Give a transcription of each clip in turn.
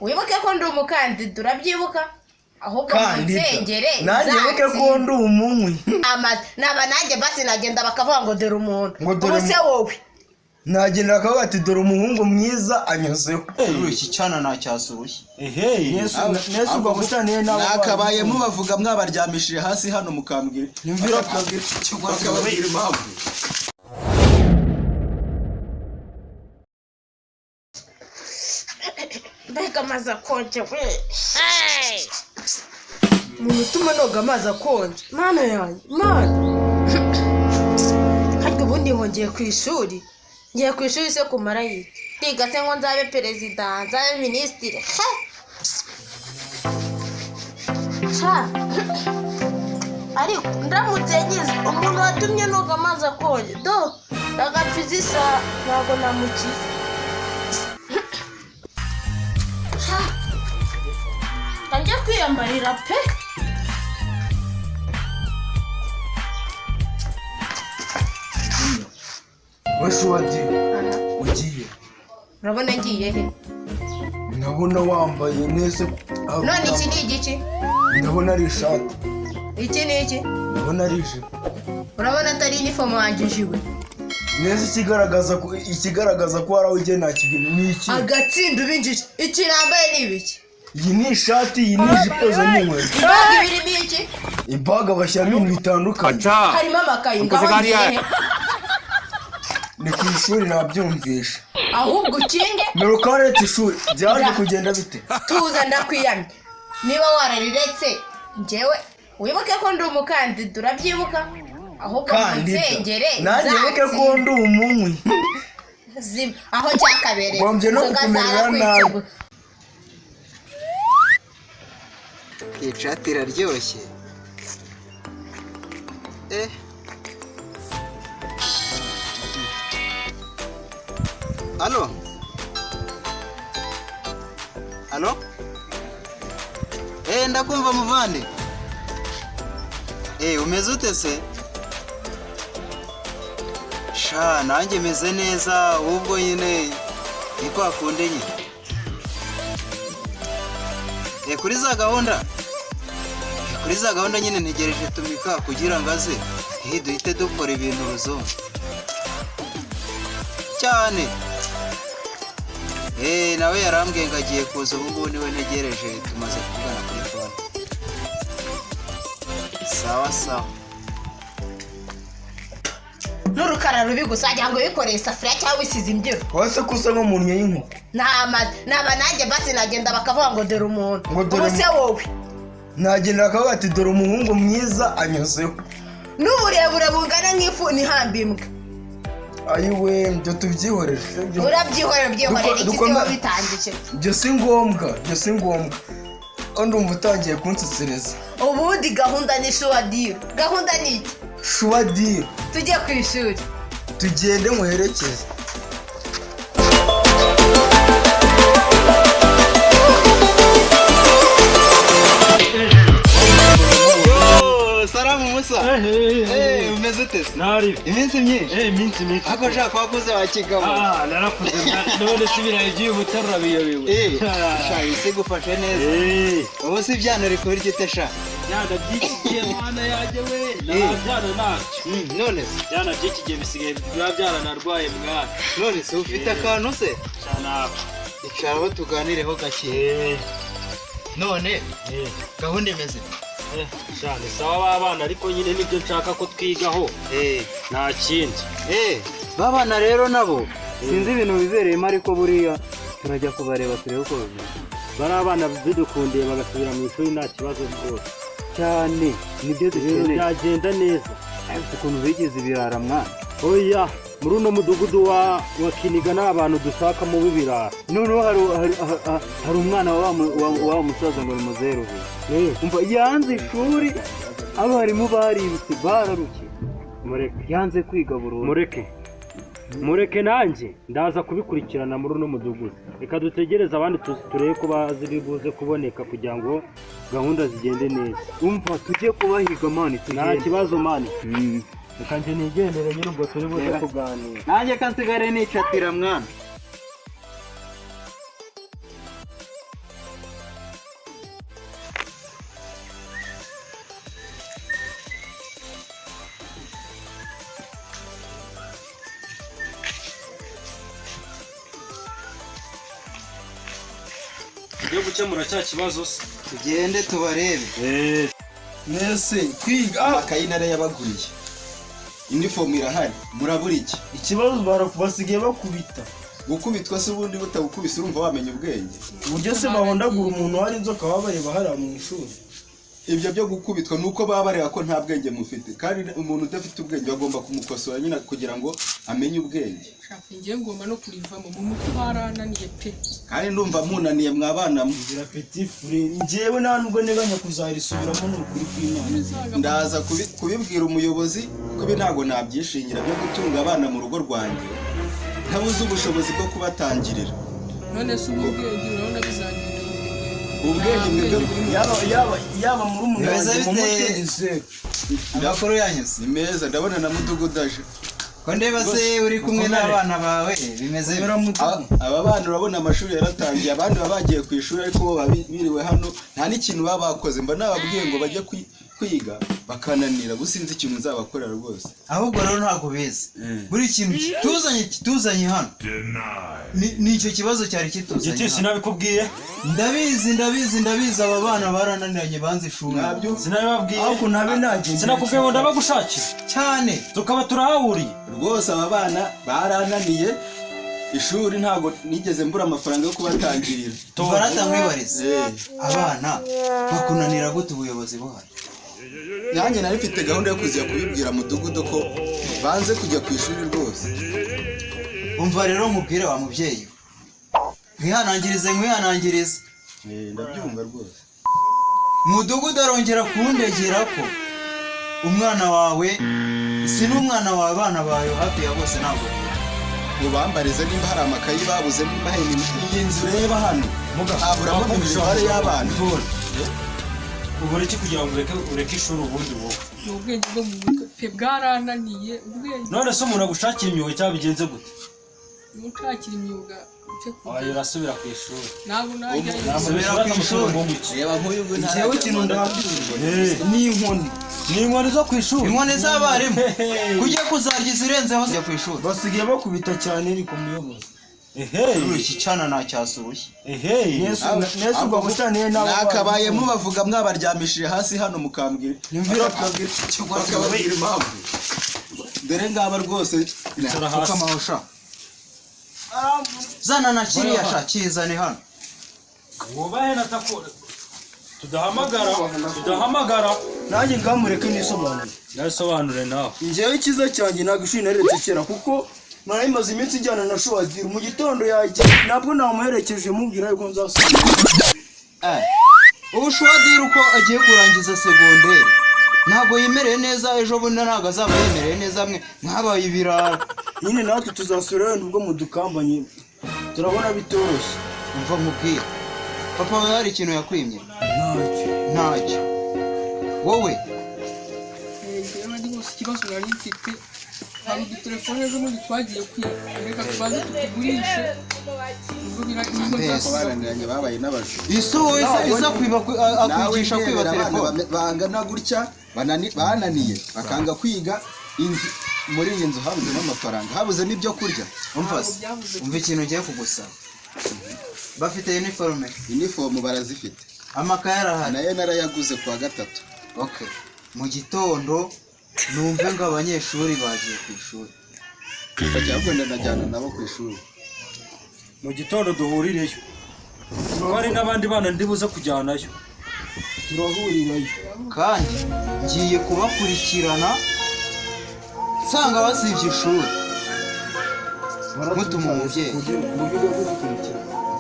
wibuke ko ndi umukandida urabyibuka ahubwo nsengere nanjye wibuke ko ndi umunywi naba nanjye basi nagenda bakavuga ngo dore umuntu ubuse wowe nagenda bakavuga ati dore umuhungu mwiza anyuzeho iki cyana nacyasuye Yesu ubwo gutaniye nabo nakabaye mubavuga mwabaryamishije hasi hano mukambwira nyumvira bakababwira impamvu mbega amazi akonje we umuntu utuma noga amazi akonje mana yanjye mana ariko ubundi ngiye ku ishuri se kumara iki ndiga se ngo nzabe perezida nzabe minisitiri ariko ndamutse ngize umuntu watumye noga amazi akonje ndagapfiza isaha ntabwo namukiza njya kwiyambarira pe wese ugiye urabona ngiye he ndabona wambaye neza none iki ni igiki ndabona ari ishati iki ni iki ndabona ari ijipo urabona atari inifomu wanjye ijiwe neza ikigaragaza ko waraho ugiye nta kintu ni iki agatsinda ubinjije iki nambaye ni ibiki iyi ni ishati iyi ni ijipo zo n'inkweto ibaga ibirimo iki ibaga bashyiramo ibintu bitandukanye harimo amakayi ngaho ngiye he ni ku ishuri nabyumvisha ahubwo ukinge merukarete ishuri byaje kugenda bite tuza ndakwiyamye niba warariretse njyewe wibuke ko ndi umukandida urabyibuka ahubwo nsengere nanjye wibuke ko ndi umunywi aho cyakabereye ngombye no kukumerera nabi ishati iraryoshye Halo? Ndakumva muvande. Umeze ute se? Sha nanjye meze neza ahubwo nyine ni kwa kunde nyine. Kuri za gahunda nyine ntegereje tumika kugira ngo aze duhite dukora ibintu ruzungu cyane. Nawe yarambwiye ngo agiye kuza ubu ngubu niwe ntegereje tumaze kuvugana kuri phone. Sawa n'urukara rubi gusa wagira ngo wikoreye isafuriya cyangwa wisize imbyiro wese kusa nk'umuntu y'inkoko naba nanjye basi nagenda bakavuga ngo dore umuntu ubuse wowe nagenda bakavuga ati dore umuhungu mwiza anyuzeho n'uburebure bungana nk'ifuni ihamba imbwa ayiwe ibyo tubyihorere urabyihorera iki se wowe bitangije ibyo si ngombwa kandi umva utangiye kunsesereza ubundi gahunda ni shuwadiro gahunda ni iki shuwadiro tujye ku ishuri tugende muherekeze Salamu Musa. Umeze ute? Nari. Iminsi myinshi. Iminsi myinshi. Ako shaka wakoze wakigabo. Narakoze none sibira igiye ubutarura biyobewe. Sha ise gufashe neza. Ubu si byana riko iryo sha. Byana byikiye mwana yaje we. Byana nacu. None byana byikiye bisigaye byana narwaye mwana. None se ufite akantu se? Cyana. Icara tuganireho gake. None gahunda imeze. Cyane sawa abana ariko nyine nibyo nshaka ko twigaho nta kindi babana rero nabo sinzi ibintu bibereyemo ariko buriya turajya kubareba turebe uko bari abana bidukundiye bagasubira mu ishuri nta kibazo rwose cyane nibyo dukeneye byagenda neza ukuntu bigize ibirara mwana oya muri uno mudugudu wa Kiniga n'abantu dushaka mu bibirara noneho hari umwana wa musaza ngo ni muzeru umva yanze ishuri abarimu baributse bararuke yanze kwiga burundu mureke nanjye ndaza kubikurikirana muri uno mudugudu reka dutegereze abandi turebe ko bazi bibuze kuboneka kugira ngo gahunda zigende neza umva tujye kubahiga mani nta kibazo mani reka njye nigendere nyine ubwo turi buze kuganira nanjye kansigare nicatira mwana Tujye gukemura cya kibazo se. tugende tubarebe. mwese kwiga amakayi narayabaguriye, inifomu irahari, murabura iki? ikibazo basigaye bakubita. Gukubitwa se ubundi butabukubise urumva wamenya ubwenge? uburyo se bahondagura umuntu hari inzoka baba bareba hariya mu ishuri. Ibyo byo gukubitwa nuko baba bareba ko nta bwenge mufite, kandi umuntu udafite ubwenge bagomba kumukosora nyine kugira ngo amenye ubwenge. Shaka ngiye ngomba no kurivamo mu mutwe harananiye pe. Kandi ndumva munaniye mwabana Ngira petit frère, njyewe nta nubwo neganya kuzarisubiramo n'ukuri kw'Imana. ndaza kubibwira umuyobozi ko ibi ntabwo nabyishingira byo gutunga abana mu rugo rwanjye ntabuze ubushobozi bwo kubatangirira. None se ubwenge urabona bizagenda ubwenge mwebwe yaba muri Neza umunani mu mutwe bite? ni zeru. Amakuru yanyuze. ni meza, ndabona na mudugudu aje. Ko ndeba se uri kumwe n'abana bawe bimeze Kubera mudugudu. Aba bana urabona amashuri yaratangiye, abandi baba bagiye ku ishuri ariko bo biriwe hano nta n'ikintu baba bakoze. Mba nababwiye ngo bajye kwiga bakananira, gusinzi ikintu nzabakorera rwose. ahubwo rero ntabwo bizi. Buri kintu kituzanye hano ni icyo kibazo cyari kituzanye. Igiti sinabikubwiye. Ndabizi aba bana barananiranye banze ishuri. Sinabibabwiye. Ariko nabe nagiye. Sinakubwiye ngo ndabagushakira. cyane. Tukaba turahahuriye. Rwose aba bana barananiye ishuri, ntabwo nigeze mbura amafaranga yo kubatangirira. Barata mwibarize. Abana bakunanira gute ubuyobozi buhari? Nanjye nari mfite gahunda yo kuzajya kubibwira mudugudu ko banze kujya ku ishuri rwose. Umva rero mubwire wa mubyeyi. Mwihanangirize. Ndabyumva rwose. Mudugudu arongera kundegera ko umwana wawe si n'umwana wawe, abana bawe hafi ya bose ntabwo Mubambarize nimba hari amakayi babuze, nimba hari iyi nzu ureba hano haburamo imibare y'abana. Ubura iki kugira ngo ureke ishuri ubundi wowe? ubwenge bwo mu mutwe pe bwarananiye ubwenge. None se umuntu agushakiye imyuga cyangwa bigenze gute? Mutakira imyuga cyo Ayo urasubira ku ishuri. nabo najya Nasubira ku ishuri. Reba nk'uyu nguyu Njyewe ikintu ndahambiriye ni inkoni. Ni inkoni zo ku ishuri. Inkoni z'abarimu kujya kuzarya izirenzeho zijya ku ishuri. Basigaye bakubita cyane ariko muyobozi. Iki cana nacyasurushye. Yesu ubwo butaniye nabo. nakabaye mubavuga mwabaryamishije hasi hano mukambwira. Bakababwira impamvu. Dore ngaba rwose Ukamahosha. Zana na kiriya sha kizane hano. Wubahe natakora. Tudahamagara. Nanjye ngamureke nisobanure. Nasobanure nawe. Njyewe ikiza cyanjye ntabwo ishuri naretse kera kuko narayimaze iminsi ijyana na Shuwadiri. Mu gitondo yagiye ntabwo namuherekeje mubwira yuko nzasubira. Ubu Shuwadiri uko agiye kurangiza segonderi ntabwo yemereye neza, ejo bundi ntabwo azaba yemereye neza, mwe mwabaye ibirara. Nyine natwe tuzasubirayo nubwo mudukambanye turabona bitoroshye. Umva nkubwire, papa wawe hari ikintu yakwimye? Ntacyo. Wowe reba ndi bose ikibazo nari mfite. Hari telefone ejo muri twagiye kwiga, reka tubanze tugurishe ubwo baraniranye babaye n'abajura. iso isa kwiba akwigisha kwiba telefone. Bangana gutya bananiye bakanga kwiga. Muri iyi nzu habuze n'amafaranga, habuze n'ibyo kurya. Umva ikintu ugiye kugusaba. Bafite uniforme barazifite, amakaye arahari, nayo narayaguze kuwa gatatu. Okay, mu gitondo numve ngo abanyeshuri bagiye ku ishuri. Bakajya najyana nabo ku ishuri. Mu gitondo duhurireyo. Hari n'abandi bana ndibuze kujyanayo. Turahurirayo. Kandi ngiye kubakurikirana nsanga basivye ishuri. Mutuma umubyeyi.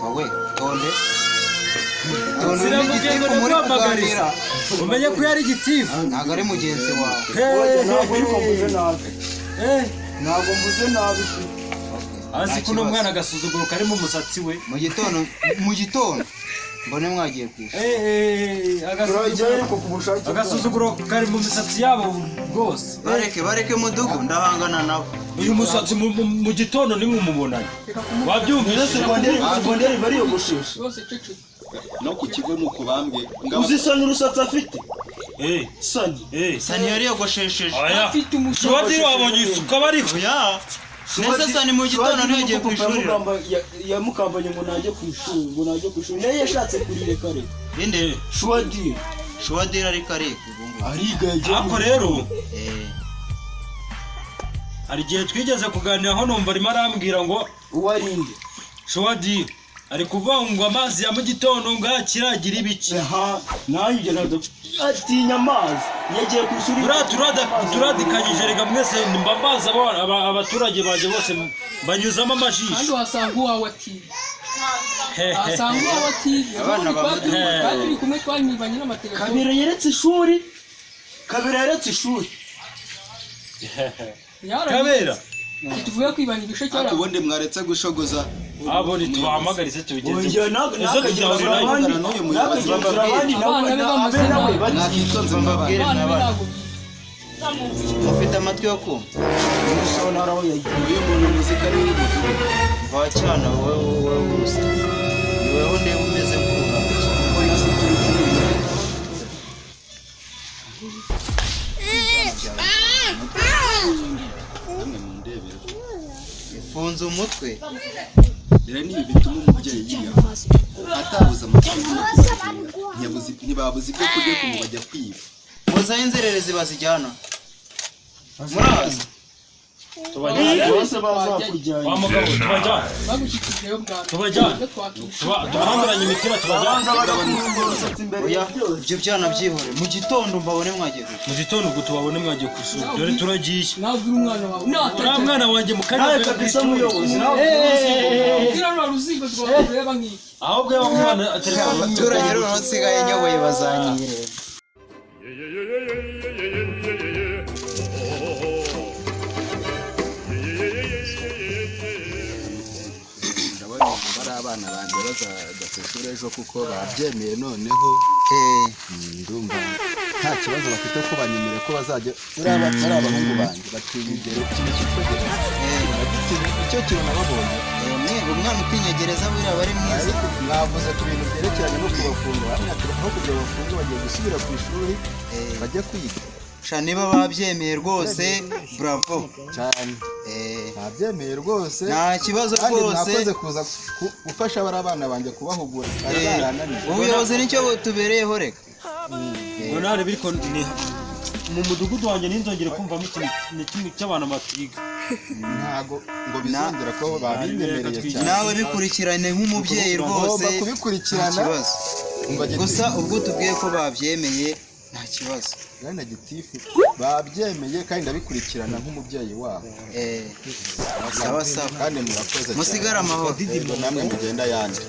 Wowe tonde. Umenye ko yari igitifu. Ntabwo ari mugenzi wawe. Ntabwo mvuze nabi. Ntabwo mvuze nabi. Azi ko n'umwana agasuzuguro karimo umusatsi we. Mu gitondo mbone mwagiye kwishuri. Agasuzuguro kari mu misatsi yabo rwose. Bareke mudugu ndahangana nabo. Uyu musatsi mu gitondo ni mwumubonanye. Wabyumvise segonderi bariyogoshesha. bose cece. No ku kigo nuko bambwe. Uzisana urusatsi afite? Sani yariyogoshesheje. Afite umusatsi. Shuwadiri wabonye isuka bariho. Nese Sani mu gitondo ntiyagiye ku ishuri. yamukambanye ngo najye ku ishuri nayo yashatse kurireka reka inde Shuwadiri Shuwadiri ariko ariko ariga yagiye ariko rero hari igihe twigeze kuganiraho numva arimo arambwira ngo uwarinde Shuwadiri ari kuvuga ngo amazi ya mu gitondo ngo akiragira ibiki. nanjye atinya amazi yagiye ku ishuri turadikanyije rega mwese mbambaza abaturage baje bose banyuzamo amajisho kandi wasanga uwawe atiga wasanga uwawe atiga abana kandi uri kumwe twanibanye n'amategeko Kabera yeretse ishuri Kabera tuvuye kwibana igisho cyara ubundi mwaretse gushogoza abo ni tubahamagarize tubigenze izo kugira abandi n'uyu muyobozi abandi nawe nakitonze mbabwire n'abandi mufite amatwi yo kumva uyu muntu muzika ari w'umudugudu va cyane wowe gusa ni wowe ndeba umeze ifunze umutwe rero nibi bituma umubyeyi yiyaho atabuza amafaranga ntibabuze ibyo kurya ku bajya kwiba muzaho inzererezi bazijyana murazi bose bazakujyana wa mugabo tubajyana bagushyikijeyo bwa tubajyana tubahanguranye imipira tubajyana oya ibyo byana byihore mu gitondo mbabone mwagiye mu gitondo ubwo tubabone mwagiye ku ishuri dore turagiye nabwira umwana wawe uriya mwana wanjye mu karere kabisa muyobozi ubwira rwa ruzingo rwaba nk'iki ahubwo yaba umwana telefone abaturage rero nsigaye nyoboye bazanyireba bari abana banjye bazajya ku ishuri ejo kuko babyemeye noneho ndumva nta kibazo bafite ko banyemereye ko bazajya bari abahungu banjye batinya imbere ikintu cyitwa icyo kintu nababonye umwana utinya gereza buriya bari mwiza mwavuze ku bintu byerekeranye no kubafunga aho kugira bafunge bagiye gusubira ku ishuri bajye kwiga niba babyemeye rwose bravo cyane babyemeye rwose nta kibazo kandi rwose mwakoze kuza gufasha bari abana banjye kubahugura ubuyobozi nicyo tubereyeho reka ngo nare biriko mu mudugudu wanjye ninzongere kumvamo ikintu cy'abantu batiga ntago ngo bizongera ko babinyemereye cyane nawe bikurikirane nk'umubyeyi rwose kubikurikirana gusa ubwo tubwiye ko babyemeye nta kibazo na gitifu babyemeye kandi ndabikurikirana nk'umubyeyi wabo sawa sawa kandi murakoze musigara amahoro namwe mugenda yanjye